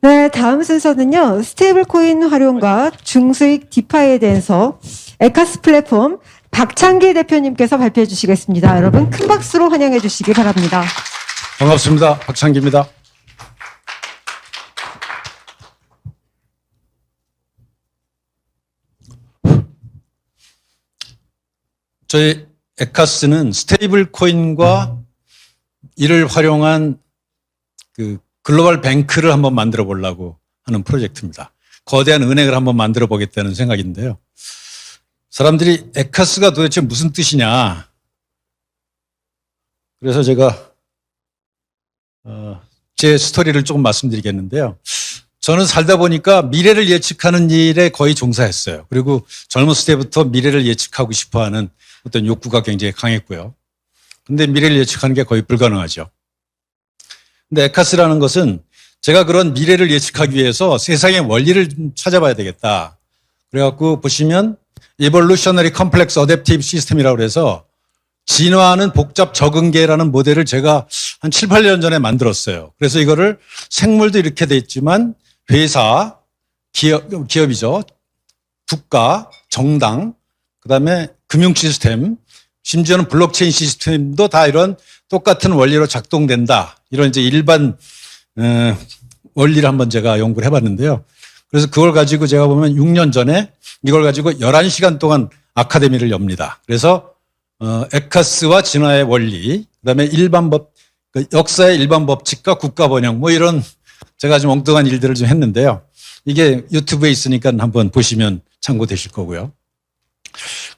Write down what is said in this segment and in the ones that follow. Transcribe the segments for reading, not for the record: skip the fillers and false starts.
네, 다음 순서는요. 스테이블 코인 활용과 중수익 디파이에 대해서 에카스 플랫폼 박창기 대표님께서 발표해 주시겠습니다. 여러분 큰 박수로 환영해 주시기 바랍니다. 반갑습니다. 박창기입니다. 저희 에카스는 스테이블 코인과 이를 활용한 그 글로벌 뱅크를 한번 만들어 보려고 하는 프로젝트입니다. 거대한 은행을 한번 만들어 보겠다는 생각인데요. 사람들이 에카스가 도대체 무슨 뜻이냐. 그래서 제가 제 스토리를 조금 말씀드리겠는데요. 저는 살다 보니까 미래를 예측하는 일에 거의 종사했어요. 그리고 젊었을 때부터 미래를 예측하고 싶어하는 어떤 욕구가 굉장히 강했고요. 근데 미래를 예측하는 게 거의 불가능하죠. 근데 에카스라는 것은 제가 그런 미래를 예측하기 위해서 세상의 원리를 좀 찾아봐야 되겠다. 그래갖고 보시면 Evolutionary Complex Adaptive System이라고 해서 진화하는 복잡 적응계라는 모델을 제가 한 7, 8년 전에 만들었어요. 그래서 이거를 생물도 이렇게 돼 있지만 회사, 기업이죠. 국가, 정당, 그다음에 금융 시스템, 심지어는 블록체인 시스템도 다 이런 똑같은 원리로 작동된다. 이런 이제 일반 원리를 한번 제가 연구를 해봤는데요. 그래서 그걸 가지고 제가 보면 6년 전에 이걸 가지고 11시간 동안 아카데미를 엽니다. 그래서 에카스와 진화의 원리, 그다음에 일반 법, 역사의 일반 법칙과 국가 번영 뭐 이런 제가 좀 엉뚱한 일들을 좀 했는데요. 이게 유튜브에 있으니까 한번 보시면 참고되실 거고요.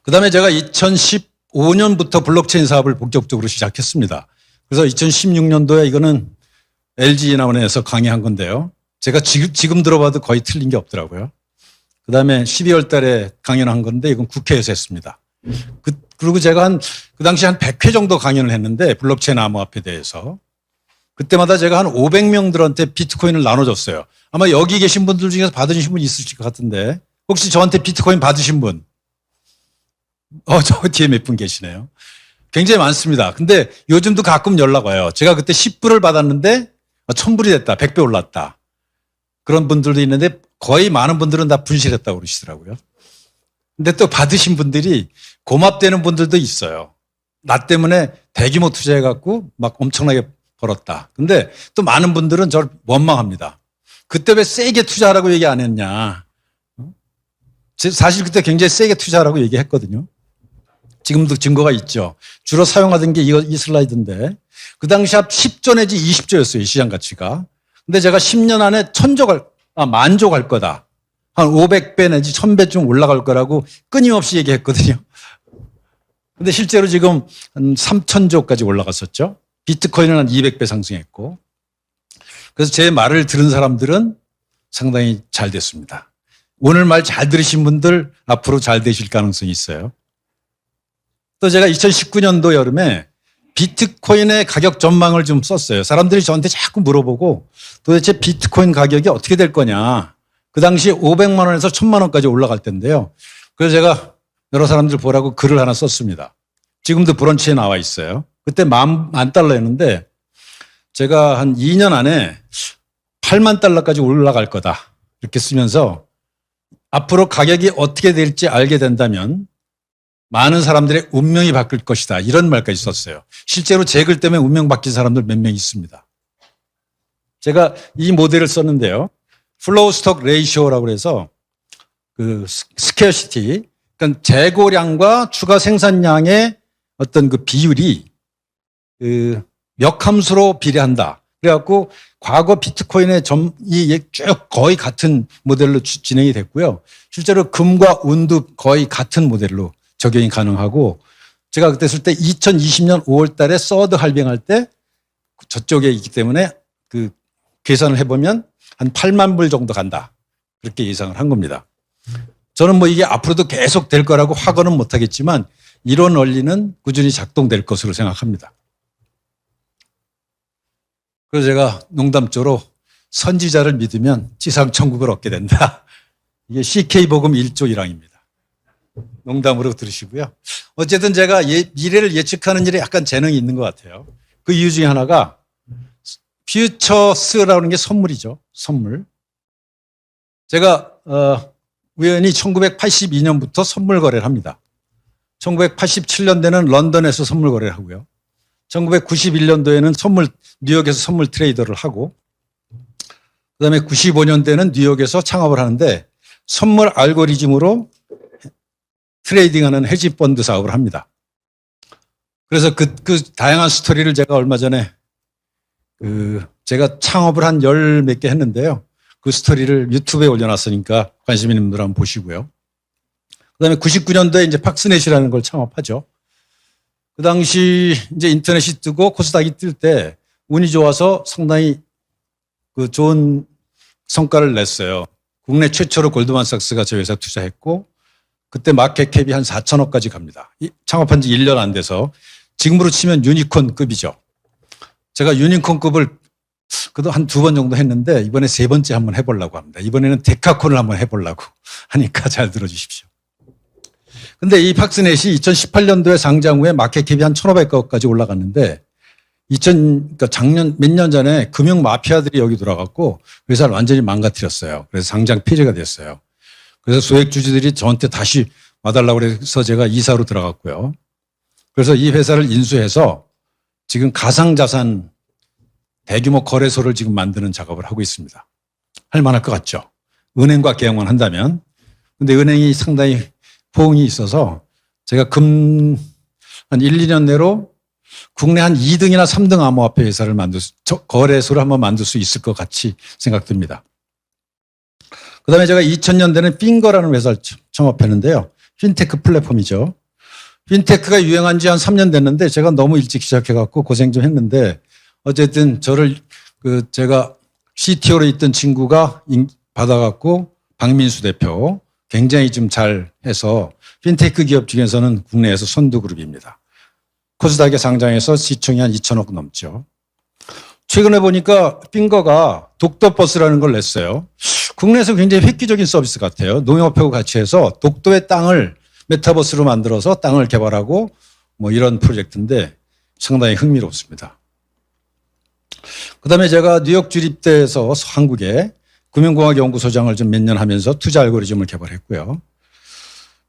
그다음에 제가 2015년부터 블록체인 사업을 본격적으로 시작했습니다. 그래서 2016년도에 이거는 LG인하원에서 강의한 건데요. 제가 지금 들어봐도 거의 틀린 게 없더라고요. 그다음에 12월 달에 강연을 한 건데 이건 국회에서 했습니다. 그리고 제가 그 당시 한 100회 정도 강연을 했는데 블록체인 암호화폐에 대해서 그때마다 제가 한 500명들한테 비트코인을 나눠줬어요. 아마 여기 계신 분들 중에서 받으신 분 있으실 것 같은데 혹시 저한테 비트코인 받으신 분? 저 뒤에 몇 분 계시네요. 굉장히 많습니다. 근데 요즘도 가끔 연락 와요. 제가 그때 10불을 받았는데 1000불이 됐다. 100배 올랐다. 그런 분들도 있는데 거의 많은 분들은 다 분실했다고 그러시더라고요. 근데 또 받으신 분들이 고맙다는 분들도 있어요. 나 때문에 대규모 투자해갖고 막 엄청나게 벌었다. 근데 또 많은 분들은 저를 원망합니다. 그때 왜 세게 투자하라고 얘기 안 했냐. 사실 그때 굉장히 세게 투자하라고 얘기했거든요. 지금도 증거가 있죠. 주로 사용하던 게 이 슬라이드인데 그 당시 한 10조 내지 20조였어요. 시장 가치가. 근데 제가 10년 안에 1000조 갈 거다. 한 500배 내지 1000배쯤 올라갈 거라고 끊임없이 얘기했거든요. 근데 실제로 지금 한 3000조까지 올라갔었죠. 비트코인은 한 200배 상승했고. 그래서 제 말을 들은 사람들은 상당히 잘 됐습니다. 오늘 말 잘 들으신 분들 앞으로 잘 되실 가능성이 있어요. 또 제가 2019년도 여름에 비트코인의 가격 전망을 좀 썼어요. 사람들이 저한테 자꾸 물어보고 도대체 비트코인 가격이 어떻게 될 거냐. 그 당시 500만 원에서 1000만 원까지 올라갈 텐데요. 그래서 제가 여러 사람들 보라고 글을 하나 썼습니다. 지금도 브런치에 나와 있어요. 그때 10,000달러였는데 제가 한 2년 안에 8만 달러까지 올라갈 거다. 이렇게 쓰면서 앞으로 가격이 어떻게 될지 알게 된다면 많은 사람들의 운명이 바뀔 것이다. 이런 말까지 썼어요. 실제로 제 글 때문에 운명 바뀐 사람들 몇 명 있습니다. 제가 이 모델을 썼는데요. 플로우 스톡 레이시오라고 해서 그 스케어시티, 그러니까 재고량과 추가 생산량의 어떤 그 비율이 그 몇 함수로 비례한다. 그래갖고 과거 비트코인의 점이 쭉 거의 같은 모델로 진행이 됐고요. 실제로 금과 은도 거의 같은 모델로 적용이 가능하고 제가 그때 쓸 때 2020년 5월 달에 서드 할빙할 때 저쪽에 있기 때문에 그 계산을 해보면 한 8만 불 정도 간다. 그렇게 예상을 한 겁니다. 저는 뭐 이게 앞으로도 계속 될 거라고 확언은 못하겠지만 이런 원리는 꾸준히 작동될 것으로 생각합니다. 그래서 제가 농담조로 선지자를 믿으면 지상천국을 얻게 된다. 이게 CK복음 1조 1항입니다. 농담으로 들으시고요. 어쨌든 제가 미래를 예측하는 일에 약간 재능이 있는 것 같아요. 그 이유 중에 하나가 퓨처스라는 게 선물이죠. 선물. 제가 우연히 1982년부터 선물 거래를 합니다. 1987년도에는 런던에서 선물 거래를 하고요. 1991년도에는 뉴욕에서 선물 트레이더를 하고, 그다음에 95년도에는 뉴욕에서 창업을 하는데 선물 알고리즘으로 트레이딩하는 헤지펀드 사업을 합니다. 그래서 그 다양한 스토리를 제가 얼마 전에 제가 창업을 한 열 몇 개 했는데요. 그 스토리를 유튜브에 올려놨으니까 관심 있는 분들 한번 보시고요. 그다음에 99년도에 이제 팍스넷이라는 걸 창업하죠. 그 당시 이제 인터넷이 뜨고 코스닥이 뜰 때 운이 좋아서 상당히 그 좋은 성과를 냈어요. 국내 최초로 골드만삭스가 저희 회사 투자했고, 그때 마켓캡이 한 4천억까지 갑니다. 창업한 지 1년 안 돼서 지금으로 치면 유니콘급이죠. 제가 유니콘급을 그도 한 두 번 정도 했는데 이번에 세 번째 한번 해보려고 합니다. 이번에는 데카콘을 한번 해보려고 하니까 잘 들어주십시오. 근데 이 팍스넷이 2018년도에 상장 후에 마켓캡이 한 1,500억까지 올라갔는데 그러니까 작년 몇 년 전에 금융 마피아들이 여기 들어갔고 회사를 완전히 망가뜨렸어요. 그래서 상장 폐지가 됐어요. 그래서 소액 주주들이 저한테 다시 와달라고 해서 제가 이사로 들어갔고요. 그래서 이 회사를 인수해서 지금 가상자산 대규모 거래소를 지금 만드는 작업을 하고 있습니다. 할 만할 것 같죠? 은행과 계약만 한다면. 근데 은행이 상당히 포응이 있어서 제가 한 1, 2년 내로 국내 한 2등이나 3등 암호화폐 회사를 거래소를 한번 만들 수 있을 것 같이 생각됩니다. 그 다음에 제가 2000년대는 핑거라는 회사를 창업했는데요. 핀테크 플랫폼이죠. 핀테크가 유행한 지 한 3년 됐는데 제가 너무 일찍 시작해갖고 고생 좀 했는데 어쨌든 제가 CTO로 있던 친구가 받아갖고 박민수 대표 굉장히 좀 잘해서 핀테크 기업 중에서는 국내에서 선두그룹입니다. 코스닥에 상장해서 시총이 한 2천억 넘죠. 최근에 보니까 핑거가 독도버스라는 걸 냈어요. 국내에서 굉장히 획기적인 서비스 같아요. 농협하고 같이 해서 독도의 땅을 메타버스로 만들어서 땅을 개발하고 뭐 이런 프로젝트인데 상당히 흥미롭습니다. 그다음에 제가 뉴욕 주립대에서 한국에 금융공학연구소장을 좀 몇 년 하면서 투자 알고리즘을 개발했고요.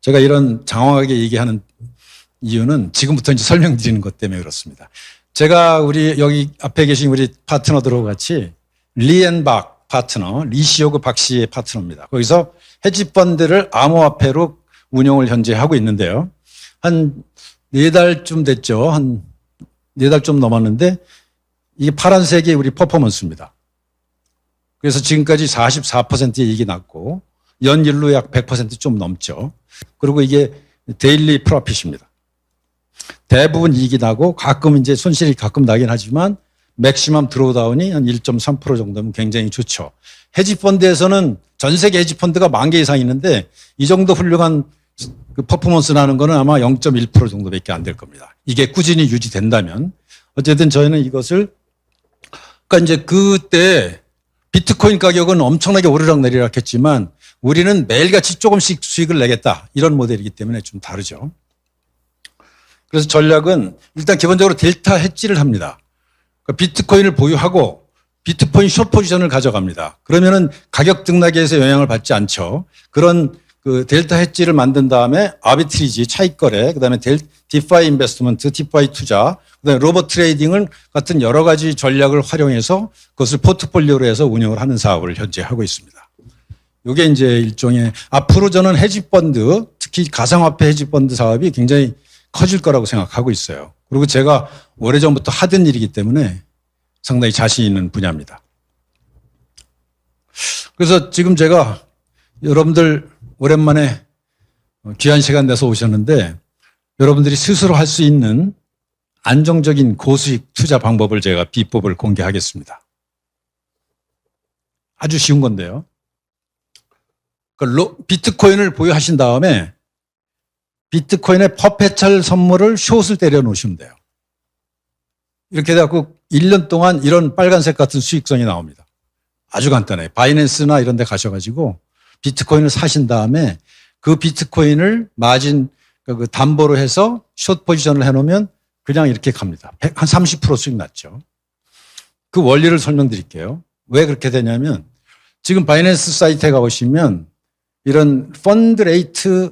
제가 이런 장황하게 얘기하는 이유는 지금부터 이제 설명드리는 것 때문에 그렇습니다. 제가 여기 앞에 계신 우리 파트너들하고 같이 리앤박 파트너, 리시오그 박씨의 파트너입니다. 거기서 헤지펀드를 암호화폐로 운영을 현재 하고 있는데요. 한 4달쯤 됐죠. 한 4달 좀 넘었는데 이게 파란색이 우리 퍼포먼스입니다. 그래서 지금까지 44%의 이익이 났고 연일로 약 100% 좀 넘죠. 그리고 이게 데일리 프로핏입니다. 대부분 이익이 나고 가끔 이제 손실이 가끔 나긴 하지만 맥시멈 드로우다운이 한 1.3% 정도면 굉장히 좋죠. 헤지펀드에서는 전 세계 헤지펀드가 10,000개 이상 있는데 이 정도 훌륭한 그 퍼포먼스 나는 거는 아마 0.1% 정도밖에 안 될 겁니다. 이게 꾸준히 유지된다면. 어쨌든 저희는 이것을 그러니까 이제 그때 비트코인 가격은 엄청나게 오르락내리락 했지만 우리는 매일같이 조금씩 수익을 내겠다. 이런 모델이기 때문에 좀 다르죠. 그래서 전략은 일단 기본적으로 델타 헤지를 합니다. 그러니까 비트코인을 보유하고 비트코인 숏 포지션을 가져갑니다. 그러면은 가격 등락에 서 영향을 받지 않죠. 그런 그 델타 헤지를 만든 다음에 아비트리지 차익거래, 그다음에 디파이 인베스트먼트, 디파이 투자, 그다음에 로봇 트레이딩을 같은 여러 가지 전략을 활용해서 그것을 포트폴리오로 해서 운영을 하는 사업을 현재 하고 있습니다. 이게 이제 일종의 앞으로 저는 헤지펀드, 특히 가상화폐 헤지펀드 사업이 굉장히 커질 거라고 생각하고 있어요. 그리고 제가 오래전부터 하던 일이기 때문에 상당히 자신 있는 분야입니다. 그래서 지금 제가 여러분들 오랜만에 귀한 시간 내서 오셨는데 여러분들이 스스로 할 수 있는 안정적인 고수익 투자 방법을 제가 비법을 공개하겠습니다. 아주 쉬운 건데요. 비트코인을 보유하신 다음에 비트코인의 퍼페철 선물을 숏을 때려 놓으시면 돼요. 이렇게 해갖고 1년 동안 이런 빨간색 같은 수익성이 나옵니다. 아주 간단해요. 바이낸스나 이런 데 가셔가지고 비트코인을 사신 다음에 그 비트코인을 마진, 그 담보로 해서 숏 포지션을 해놓으면 그냥 이렇게 갑니다. 한 30% 수익 났죠. 그 원리를 설명드릴게요. 왜 그렇게 되냐면 지금 바이낸스 사이트에 가보시면 이런 펀딩 레이트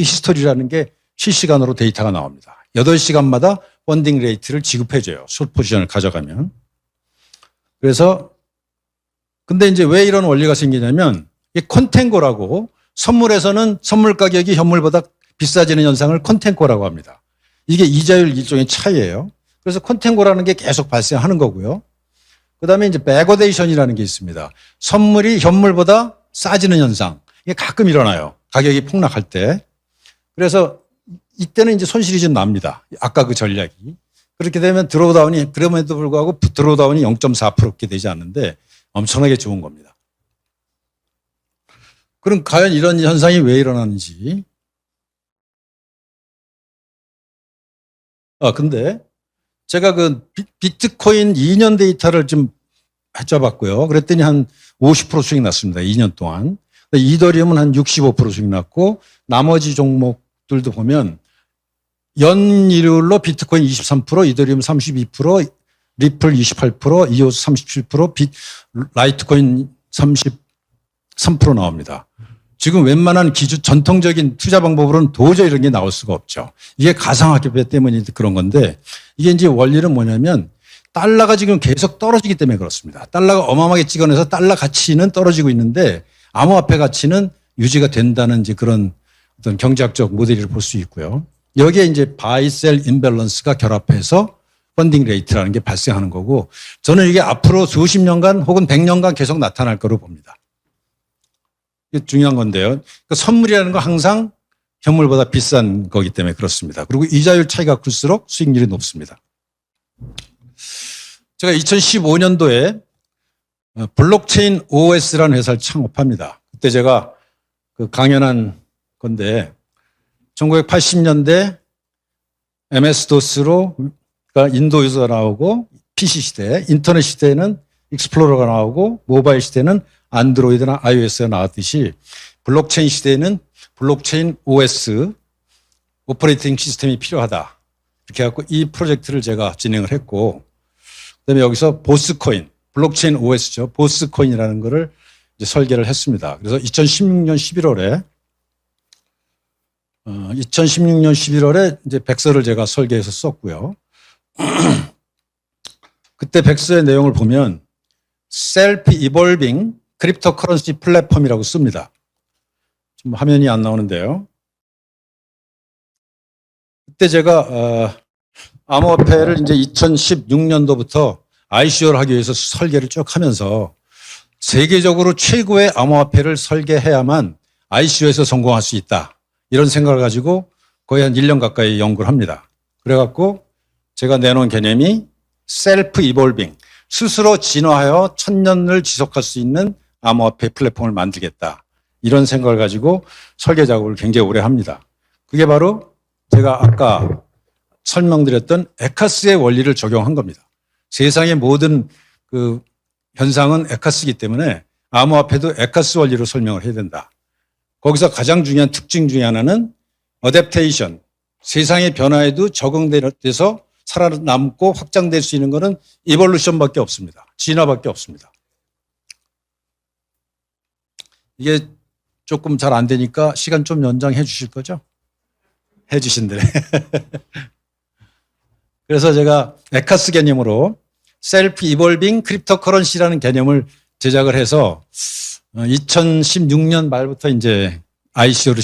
히스토리라는 게 실시간으로 데이터가 나옵니다. 8시간마다 펀딩 레이트를 지급해줘요. 숏 포지션을 가져가면. 그래서 근데 이제 왜 이런 원리가 생기냐면 이 컨텐고라고 선물에서는 선물 가격이 현물보다 비싸지는 현상을 컨텐고라고 합니다. 이게 이자율 일종의 차이예요. 그래서 컨텐고라는 게 계속 발생하는 거고요. 그다음에 이제 백오데이션이라는 게 있습니다. 선물이 현물보다 싸지는 현상. 이게 가끔 일어나요. 가격이 폭락할 때. 그래서 이때는 이제 손실이 좀 납니다. 아까 그 전략이. 그렇게 되면 드로우다운이 그럼에도 불구하고 드로우다운이 0.4%게 되지 않는데 엄청나게 좋은 겁니다. 그럼 과연 이런 현상이 왜 일어나는지. 근데 제가 그 비트코인 2년 데이터를 좀 해줘봤고요. 그랬더니 한 50% 수익 났습니다. 2년 동안. 이더리움은 한 65% 수익 났고 나머지 종목들도 보면 연이율로 비트코인 23%, 이더리움 32%, 리플 28%, 이오스 37%, 라이트코인 33% 나옵니다. 지금 웬만한 전통적인 투자 방법으로는 도저히 이런 게 나올 수가 없죠. 이게 가상화폐 때문에 그런 건데 이게 이제 원리는 뭐냐면 달러가 지금 계속 떨어지기 때문에 그렇습니다. 달러가 어마어마하게 찍어내서 달러 가치는 떨어지고 있는데 암호화폐 가치는 유지가 된다는 이제 그런 어떤 경제학적 모델을 볼 수 있고요. 여기에 이제 바이셀 임밸런스가 결합해서 펀딩 레이트라는 게 발생하는 거고 저는 이게 앞으로 수십 년간 혹은 100년간 계속 나타날 거로 봅니다. 이게 중요한 건데요. 그러니까 선물이라는 건 항상 현물보다 비싼 거기 때문에 그렇습니다. 그리고 이자율 차이가 클수록 수익률이 높습니다. 제가 2015년도에 블록체인 OS라는 회사를 창업합니다. 그때 제가 그 강연한 건데 1980년대 MS-DOS로 그러니까 인도 유저가 나오고 PC 시대, 인터넷 시대에는 익스플로러가 나오고 모바일 시대는 안드로이드나 iOS가 나왔듯이 블록체인 시대에는 블록체인 OS 오퍼레이팅 시스템이 필요하다. 이렇게 해갖고 이 프로젝트를 제가 진행을 했고 그다음에 여기서 보스코인, 블록체인 OS죠. 보스코인이라는 거를 이제 설계를 했습니다. 그래서 2016년 11월에 이제 백서를 제가 설계해서 썼고요. 그때 백서의 내용을 보면 셀프 이볼빙 크립토 커런시 플랫폼이라고 씁니다. 지금 화면이 안 나오는데요. 그때 제가 암호화폐를 이제 2016년도부터 ICO를 하기 위해서 설계를 쭉 하면서 세계적으로 최고의 암호화폐를 설계해야만 ICO에서 성공할 수 있다. 이런 생각을 가지고 거의 한 1년 가까이 연구를 합니다. 그래갖고 제가 내놓은 개념이 셀프 이볼빙, 스스로 진화하여 1000년을 지속할 수 있는 암호화폐 플랫폼을 만들겠다. 이런 생각을 가지고 설계 작업을 굉장히 오래 합니다. 그게 바로 제가 아까 설명드렸던 에카스의 원리를 적용한 겁니다. 세상의 모든 그 현상은 에카스이기 때문에 암호화폐도 에카스 원리로 설명을 해야 된다. 거기서 가장 중요한 특징 중에 하나는 어댑테이션, 세상의 변화에도 적응돼서 살아남고 확장될 수 있는 것은 이볼루션밖에 없습니다. 진화밖에 없습니다. 이게 조금 잘 안 되니까 시간 좀 연장해 주실 거죠? 해 주신대. 그래서 제가 에카스 개념으로 셀프 이볼빙 크립토 커런시라는 개념을 제작을 해서 2016년 말부터 이제 ICO를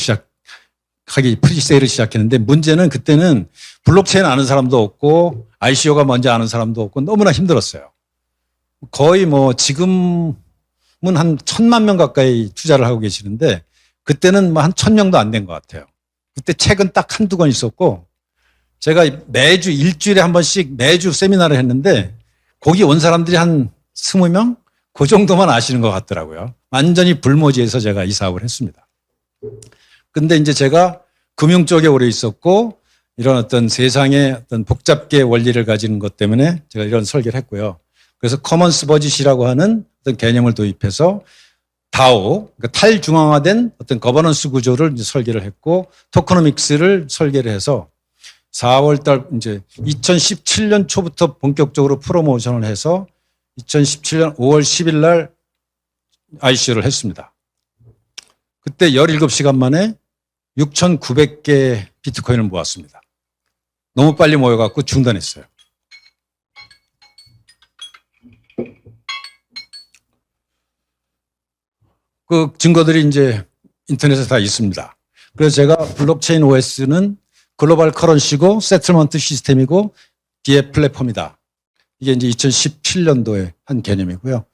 프리세일을 시작했는데 문제는 그때는 블록체인 아는 사람도 없고 ICO가 뭔지 아는 사람도 없고 너무나 힘들었어요. 거의 뭐 지금은 한 1000만 명 가까이 투자를 하고 계시는데 그때는 뭐 한 1000명도 안 된 것 같아요. 그때 책은 딱 한두 권 있었고 제가 매주 일주일에 한 번씩 매주 세미나를 했는데 거기 온 사람들이 한 20명? 그 정도만 아시는 것 같더라고요. 완전히 불모지에서 제가 이 사업을 했습니다. 근데 이제 제가 금융 쪽에 오래 있었고 이런 어떤 세상의 어떤 복잡계 원리를 가지는 것 때문에 제가 이런 설계를 했고요. 그래서 커먼스 버짓이라고 하는 어떤 개념을 도입해서 DAO, 그러니까 탈중앙화된 어떤 거버넌스 구조를 이제 설계를 했고 토커노믹스를 설계를 해서 4월 달 이제 2017년 초부터 본격적으로 프로모션을 해서 2017년 5월 10일 날 ICO를 했습니다. 그때 17시간 만에 6,900개 비트코인을 모았습니다. 너무 빨리 모여갖고 중단했어요. 그 증거들이 이제 인터넷에 다 있습니다. 그래서 제가 블록체인 OS는 글로벌 커런시고 세틀먼트 시스템이고 기획 플랫폼이다. 이게 이제 2017년도에 한 개념이고요.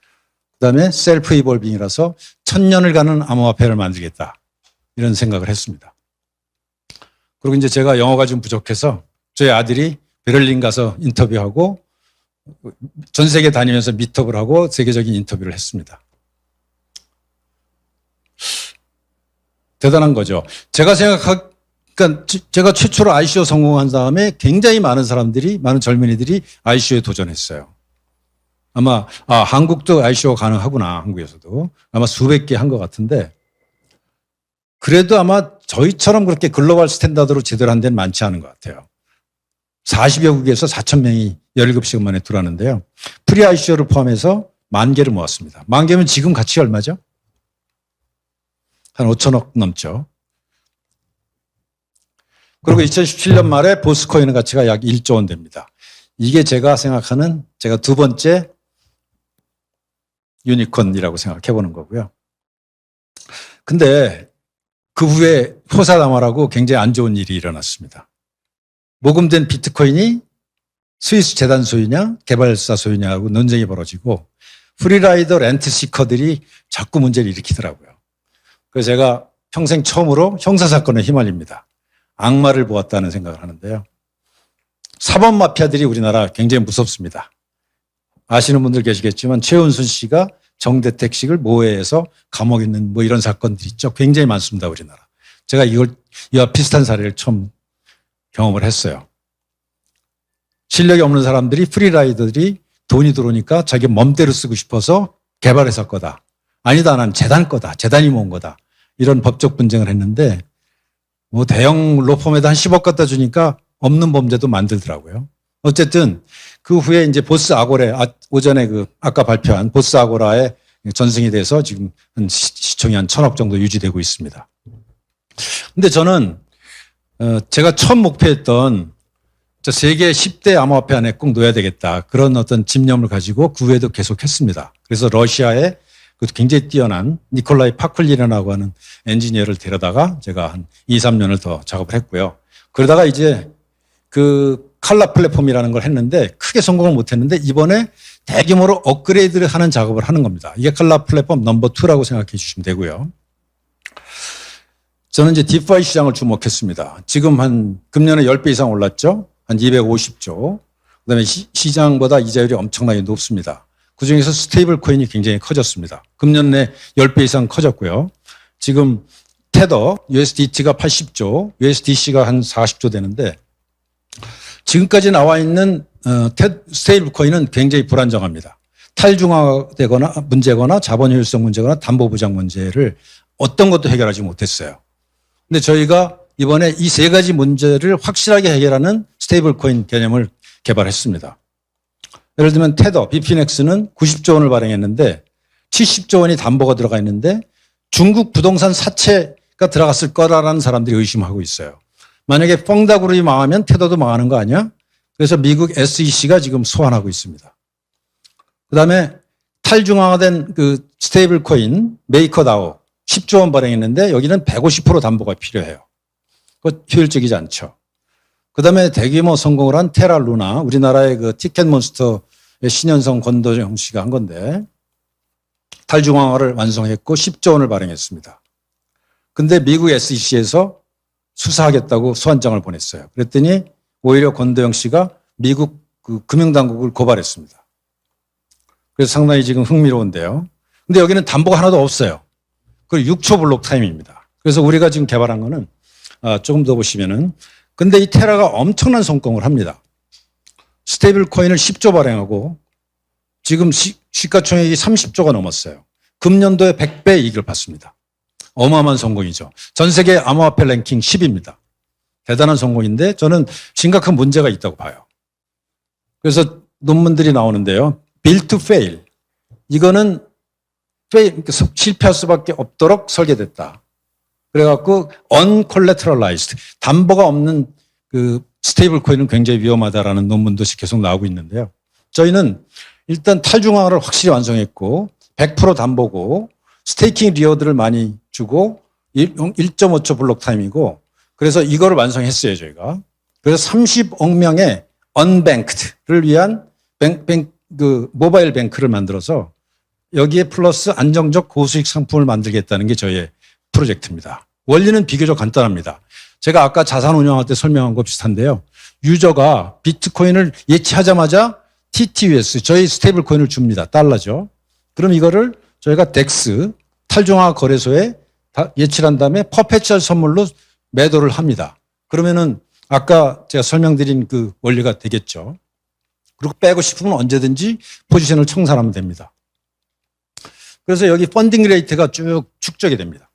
그다음에 셀프 이볼빙이라서 1000년을 가는 암호화폐를 만들겠다. 이런 생각을 했습니다. 그리고 이제 제가 영어가 좀 부족해서 저희 아들이 베를린 가서 인터뷰하고 전 세계 다니면서 미트업을 하고 세계적인 인터뷰를 했습니다. 대단한 거죠. 그러니까 제가 최초로 ICO 성공한 다음에 굉장히 많은 사람들이, 많은 젊은이들이 ICO에 도전했어요. 아마, 한국도 ICO 가능하구나, 한국에서도. 아마 수백 개 한 것 같은데, 그래도 아마 저희처럼 그렇게 글로벌 스탠다드로 제대로 한 데는 많지 않은 것 같아요. 40여 국에서 4,000명이 17시간 만에 들어왔는데요. 프리 ICO를 포함해서 10,000개를 모았습니다. 10,000개면 지금 가치가 얼마죠? 한 5천억 넘죠. 그리고 2017년 말에 보스코인의 가치가 약 1조 원 됩니다. 이게 제가 생각하는 제가 두 번째 유니콘이라고 생각해 보는 거고요. 근데 그 후에 호사다마라고 굉장히 안 좋은 일이 일어났습니다. 모금된 비트코인이 스위스 재단 소유냐 개발사 소유냐하고 논쟁이 벌어지고 프리라이더 렌트시커들이 자꾸 문제를 일으키더라고요. 그래서 제가 평생 처음으로 형사사건에 휘말립니다. 악마를 보았다는 생각을 하는데요. 사법 마피아들이 우리나라 굉장히 무섭습니다. 아시는 분들 계시겠지만 최은순 씨가 정대택 씨를 모해해서 감옥에 있는 뭐 이런 사건들이 있죠. 굉장히 많습니다, 우리나라. 제가 이와 비슷한 사례를 처음 경험을 했어요. 실력이 없는 사람들이 프리라이더들이 돈이 들어오니까 자기 맘대로 쓰고 싶어서 개발해서 거다. 아니다, 난 재단 거다. 재단이 모은 거다. 이런 법적 분쟁을 했는데 뭐 대형 로펌에다 한 10억 갖다 주니까 없는 범죄도 만들더라고요. 어쨌든 그 후에 이제 보스 아고레, 오전에 아까 발표한 보스 아고라의 전승이 돼서 지금 시총이 한 1,000억 정도 유지되고 있습니다. 근데 저는 제가 처음 목표했던 저 세계 10대 암호화폐 안에 꼭 넣어야 되겠다. 그런 어떤 집념을 가지고 그 후에도 계속 했습니다. 그래서 러시아에 굉장히 뛰어난 니콜라이 파쿨리라고 하는 엔지니어를 데려다가 제가 한 2, 3년을 더 작업을 했고요. 그러다가 이제 그 칼라 플랫폼이라는 걸 했는데 크게 성공을 못 했는데 이번에 대규모로 업그레이드를 하는 작업을 하는 겁니다. 이게 칼라 플랫폼 넘버 2라고 생각해 주시면 되고요. 저는 이제 디파이 시장을 주목했습니다. 지금 한 금년에 10배 이상 올랐죠. 한 250조. 그다음에 시장보다 이자율이 엄청나게 높습니다. 그중에서 스테이블 코인이 굉장히 커졌습니다. 금년 내 10배 이상 커졌고요. 지금 테더, USDT가 80조, USDC가 한 40조 되는데 지금까지 나와 있는 스테이블 코인은 굉장히 불안정합니다. 탈중화되거나 문제거나 자본 효율성 문제거나 담보 보장 문제를 어떤 것도 해결하지 못했어요. 근데 저희가 이번에 이 세 가지 문제를 확실하게 해결하는 스테이블 코인 개념을 개발했습니다. 예를 들면 테더, 비피넥스는 90조 원을 발행했는데 70조 원이 담보가 들어가 있는데 중국 부동산 사채가 들어갔을 거라는 사람들이 의심하고 있어요. 만약에 펑다그룹이 망하면 테더도 망하는 거 아니야? 그래서 미국 SEC가 지금 소환하고 있습니다. 그다음에 탈중앙화된 그 스테이블 코인 메이커다오 10조 원 발행했는데 여기는 150% 담보가 필요해요. 그거 효율적이지 않죠. 그다음에 대규모 성공을 한 테라루나 우리나라의 그 티켓몬스터의 신현성 권도정 씨가 한 건데 탈중앙화를 완성했고 10조 원을 발행했습니다. 근데 미국 SEC에서 수사하겠다고 소환장을 보냈어요. 그랬더니 오히려 권도영 씨가 미국 그 금융당국을 고발했습니다. 그래서 상당히 지금 흥미로운데요. 근데 여기는 담보가 하나도 없어요. 그리고 6초 블록 타임입니다. 그래서 우리가 지금 개발한 거는 조금 더 보시면은 근데 이 테라가 엄청난 성공을 합니다. 스테이블 코인을 10조 발행하고 지금 시가총액이 30조가 넘었어요. 금년도에 100배 이익을 봤습니다. 어마어마한 성공이죠. 전 세계 암호화폐 랭킹 10입니다. 대단한 성공인데 저는 심각한 문제가 있다고 봐요. 그래서 논문들이 나오는데요. build to fail. 이거는 실패할 수밖에 없도록 설계됐다. 그래갖고 uncollateralized, 담보가 없는 그 스테이블 코인은 굉장히 위험하다라는 논문도 계속 나오고 있는데요. 저희는 일단 탈중앙화를 확실히 완성했고 100% 담보고 스테이킹 리워드를 많이 주고 1.5초 블록 타임이고 그래서 이거를 완성했어요, 저희가. 그래서 30억 명의 언뱅크드를 위한 그 모바일 뱅크를 만들어서 여기에 플러스 안정적 고수익 상품을 만들겠다는 게 저희의 프로젝트입니다. 원리는 비교적 간단합니다. 제가 아까 자산 운용할 때 설명한 거 비슷한데요. 유저가 비트코인을 예치하자마자 TTUS, 저희 스테이블 코인을 줍니다. 달러죠. 그럼 이거를 저희가 덱스, 탈중앙화 거래소에 예치를 한 다음에 퍼페추얼 선물로 매도를 합니다. 그러면은 아까 제가 설명드린 그 원리가 되겠죠. 그리고 빼고 싶으면 언제든지 포지션을 청산하면 됩니다. 그래서 여기 펀딩 레이트가 쭉 축적이 됩니다.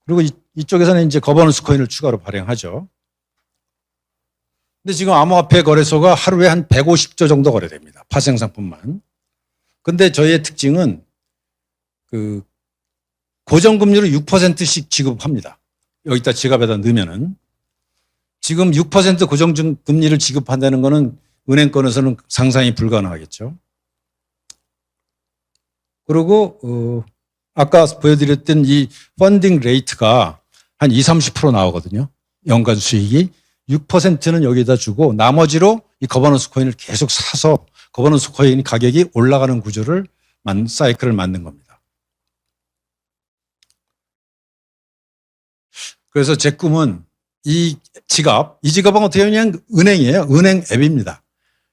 그리고 이쪽에서는 이제 거버넌스 코인을 추가로 발행하죠. 근데 지금 암호화폐 거래소가 하루에 한 150조 정도 거래됩니다. 파생 상품만. 근데 저희의 특징은 그 고정금리로 6%씩 지급합니다. 여기다 지갑에다 넣으면은 지금 6% 고정금리를 지급한다는 거는 은행권에서는 상상이 불가능하겠죠. 그리고 아까 보여드렸던 이 펀딩 레이트가 한 20, 30% 나오거든요. 연간 수익이. 6%는 여기다 주고 나머지로 이 거버넌스 코인을 계속 사서 거버넌스 코인 가격이 올라가는 구조를 사이클을 만든 겁니다. 그래서 제 꿈은 이 지갑은 어떻게 그냥 은행이에요. 은행 앱입니다.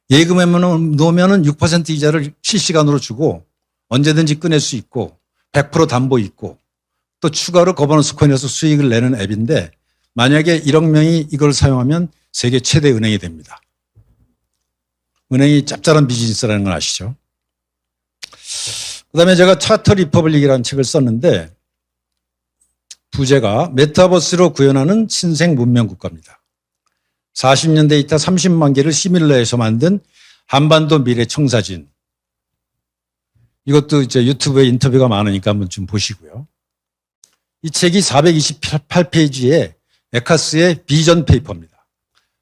예금에만 놓으면 6% 이자를 실시간으로 주고 언제든지 꺼낼 수 있고 100% 담보 있고 또 추가로 거버넌스 코인에서 수익을 내는 앱인데 만약에 1억 명이 이걸 사용하면 세계 최대 은행이 됩니다. 은행이 짭짤한 비즈니스라는 걸 아시죠? 그다음에 제가 차터 리퍼블릭이라는 책을 썼는데 부제가 메타버스로 구현하는 신생 문명 국가입니다. 40년대 이타 30만 개를 시뮬러해서 만든 한반도 미래 청사진. 이것도 이제 유튜브에 인터뷰가 많으니까 한번 좀 보시고요. 이 책이 428페이지에 에카스의 비전 페이퍼입니다.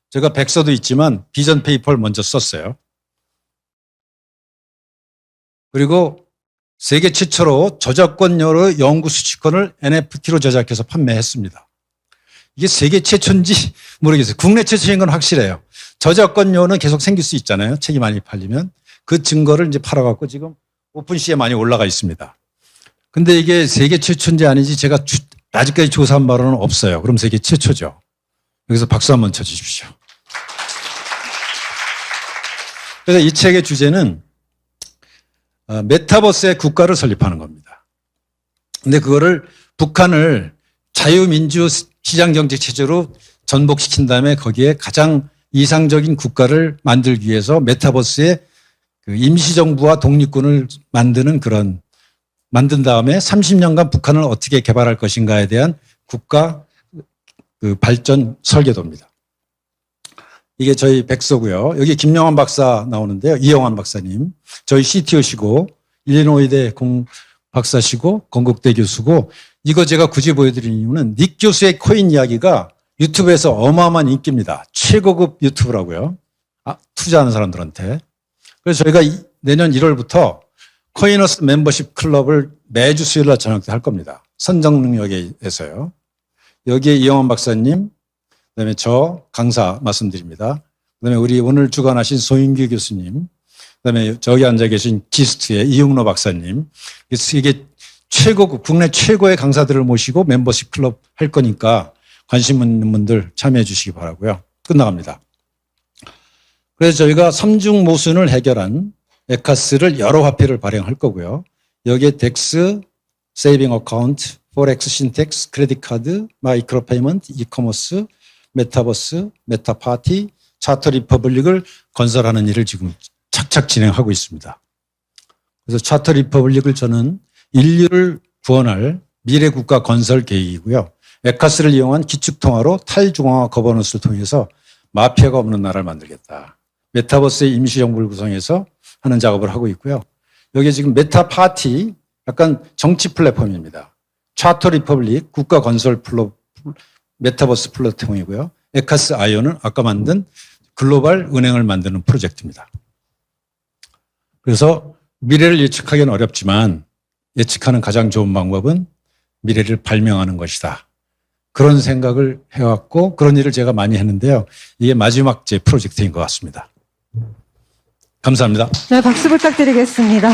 제가 백서도 있지만 비전 페이퍼를 먼저 썼어요. 그리고 세계 최초로 저작권료로 연구 수취권을 NFT로 제작해서 판매했습니다. 이게 세계 최초인지 모르겠어요. 국내 최초인 건 확실해요. 저작권료는 계속 생길 수 있잖아요. 책이 많이 팔리면. 그 증거를 이제 팔아갖고 지금 오픈시에 많이 올라가 있습니다. 근데 이게 세계 최초인지 아닌지 제가 아직까지 조사한 바로는 없어요. 그럼 세계 최초죠. 여기서 박수 한번 쳐주십시오. 그래서 이 책의 주제는 메타버스의 국가를 설립하는 겁니다. 근데 그거를 북한을 자유민주 시장경제 체제로 전복시킨 다음에 거기에 가장 이상적인 국가를 만들기 위해서 메타버스의 그 임시정부와 독립군을 만든 다음에 30년간 북한을 어떻게 개발할 것인가에 대한 국가 그 발전 설계도입니다. 이게 저희 백서고요. 여기 김영환 박사 나오는데요. 이영환 박사님. 저희 CTO시고 일리노이대 박사시고 건국대 교수고 이거 제가 굳이 보여드리는 이유는 닉 교수의 코인 이야기가 유튜브에서 어마어마한 인기입니다. 최고급 유튜브라고요. 투자하는 사람들한테. 그래서 저희가 내년 1월부터 코인어스 멤버십 클럽을 매주 수요일 날 저녁 때 할 겁니다. 선정능력에서요. 여기에 이영환 박사님, 그다음에 저 강사 말씀드립니다. 그다음에 우리 오늘 주관하신 소인규 교수님, 그다음에 저기 앉아 계신 기스트의 이용로 박사님, 이게 최고급 국내 최고의 강사들을 모시고 멤버십 클럽 할 거니까 관심 있는 분들 참여해 주시기 바라고요. 끝나갑니다. 그래서 저희가 삼중 모순을 해결한 에카스를 여러 화폐를 발행할 거고요. 여기에 덱스, 세이빙 어카운트, 포렉스, 신텍스, 크레딧 카드, 마이크로 페이먼트, 이커머스, 메타버스, 메타파티, 차터 리퍼블릭을 건설하는 일을 지금 착착 진행하고 있습니다. 그래서 차터 리퍼블릭을 저는 인류를 구원할 미래국가 건설 계획이고요. 에카스를 이용한 기축통화로 탈중앙화 거버넌스를 통해서 마피아가 없는 나라를 만들겠다. 메타버스의 임시정부를 구성해서 하는 작업을 하고 있고요. 여기 지금 메타 파티 약간 정치 플랫폼입니다. 차터 리퍼블릭 국가 건설 메타버스 플랫폼이고요. 에카스 아이오는 아까 만든 글로벌 은행을 만드는 프로젝트입니다. 그래서 미래를 예측하기는 어렵지만 예측하는 가장 좋은 방법은 미래를 발명하는 것이다. 그런 생각을 해왔고 그런 일을 제가 많이 했는데요. 이게 마지막 제 프로젝트인 것 같습니다. 감사합니다. 네, 박수 부탁드리겠습니다.